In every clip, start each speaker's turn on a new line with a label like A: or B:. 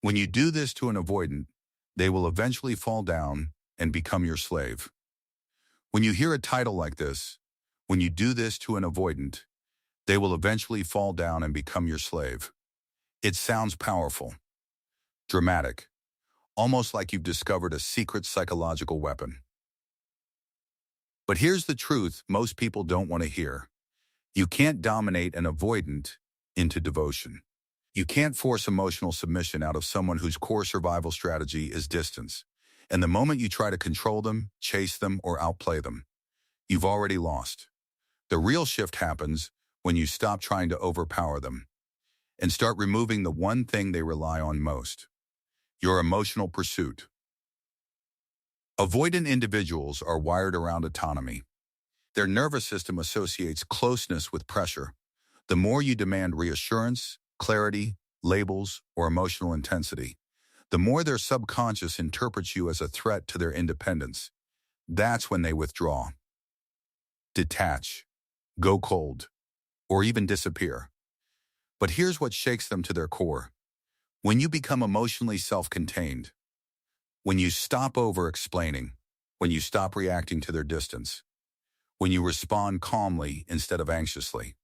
A: When you do this to an avoidant, they will eventually fall down and become your slave. When you hear a title like this, when you do this to an avoidant, they will eventually fall down and become your slave. It sounds powerful, dramatic, almost like you've discovered a secret psychological weapon. But here's the truth most people don't want to hear. You can't dominate an avoidant into devotion. You can't force emotional submission out of someone whose core survival strategy is distance. And the moment you try to control them, chase them, or outplay them, you've already lost. The real shift happens when you stop trying to overpower them and start removing the one thing they rely on most: your emotional pursuit. Avoidant individuals are wired around autonomy. Their nervous system associates closeness with pressure. The more you demand reassurance, clarity, labels, or emotional intensity, the more their subconscious interprets you as a threat to their independence. That's when they withdraw, detach, go cold, or even disappear. But here's what shakes them to their core. When you become emotionally self-contained, when you stop over-explaining, when you stop reacting to their distance, when you respond calmly instead of anxiously,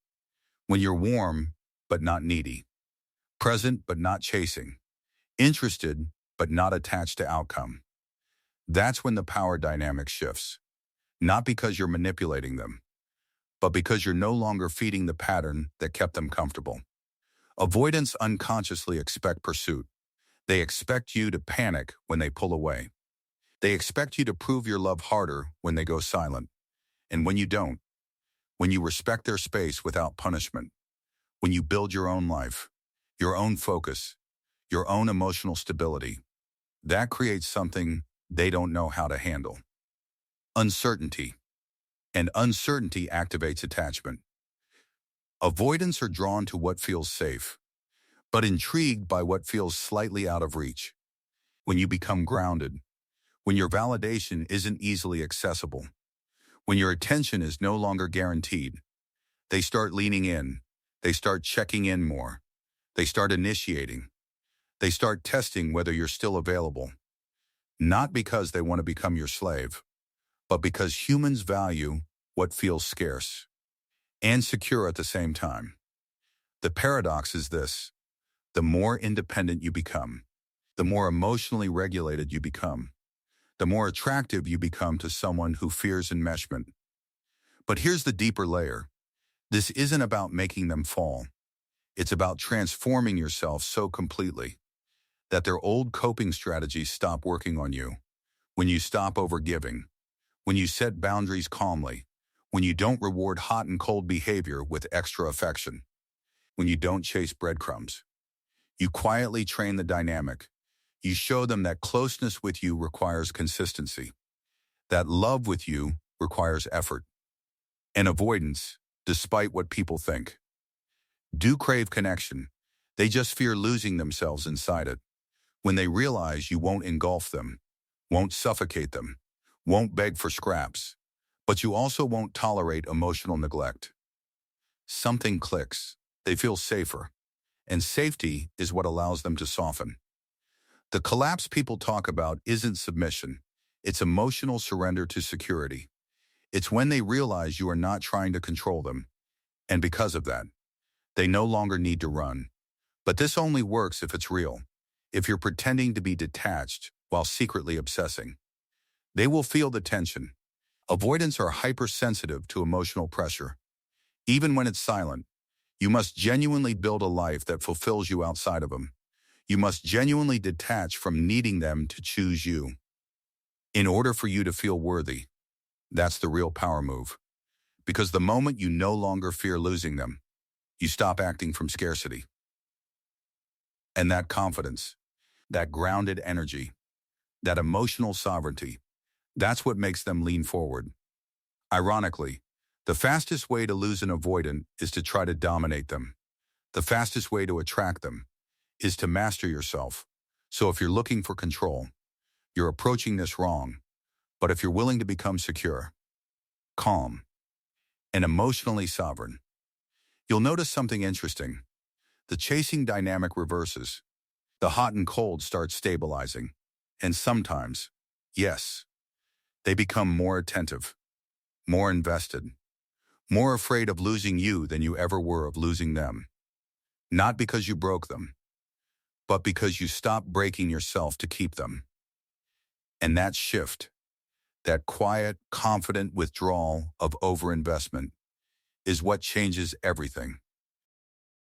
A: when you're warm but not needy, present but not chasing, interested but not attached to outcome, that's when the power dynamic shifts. Not because you're manipulating them, but because you're no longer feeding the pattern that kept them comfortable. Avoidants unconsciously expect pursuit. They expect you to panic when they pull away. They expect you to prove your love harder when they go silent. And when you don't, when you respect their space without punishment, when you build your own life, your own focus, your own emotional stability, that creates something they don't know how to handle: uncertainty. And uncertainty activates attachment. Avoidants are drawn to what feels safe, but intrigued by what feels slightly out of reach. When you become grounded, when your validation isn't easily accessible, when your attention is no longer guaranteed, they start leaning in, they start checking in more, they start initiating, they start testing whether you're still available. Not because they want to become your slave, but because humans value what feels scarce and secure at the same time. The paradox is this: the more independent you become, the more emotionally regulated you become, the more attractive you become to someone who fears enmeshment. But here's the deeper layer. This isn't about making them fall. It's about transforming yourself so completely that their old coping strategies stop working on you. When you stop overgiving, when you set boundaries calmly, when you don't reward hot and cold behavior with extra affection, when you don't chase breadcrumbs, you quietly train the dynamic. You show them that closeness with you requires consistency, that love with you requires effort. And avoidance, despite what people think, do crave connection. They just fear losing themselves inside it. When they realize you won't engulf them, won't suffocate them, won't beg for scraps, but you also won't tolerate emotional neglect, something clicks. They feel safer. And safety is what allows them to soften. The collapse people talk about isn't submission. It's emotional surrender to security. It's when they realize you are not trying to control them. And because of that, they no longer need to run. But this only works if it's real. If you're pretending to be detached while secretly obsessing, they will feel the tension. Avoidants are hypersensitive to emotional pressure. Even when it's silent, you must genuinely build a life that fulfills you outside of them. You must genuinely detach from needing them to choose you. In order for you to feel worthy, that's the real power move. Because the moment you no longer fear losing them, you stop acting from scarcity. And that confidence, that grounded energy, that emotional sovereignty, that's what makes them lean forward. Ironically, the fastest way to lose an avoidant is to try to dominate them. The fastest way to attract them is to master yourself. So if you're looking for control, you're approaching this wrong. But if you're willing to become secure, calm, and emotionally sovereign, you'll notice something interesting. The chasing dynamic reverses. The hot and cold start stabilizing. And sometimes, yes, they become more attentive, more invested, more afraid of losing you than you ever were of losing them. Not because you broke them, but because you stopped breaking yourself to keep them. And that shift, that quiet, confident withdrawal of overinvestment, is what changes everything.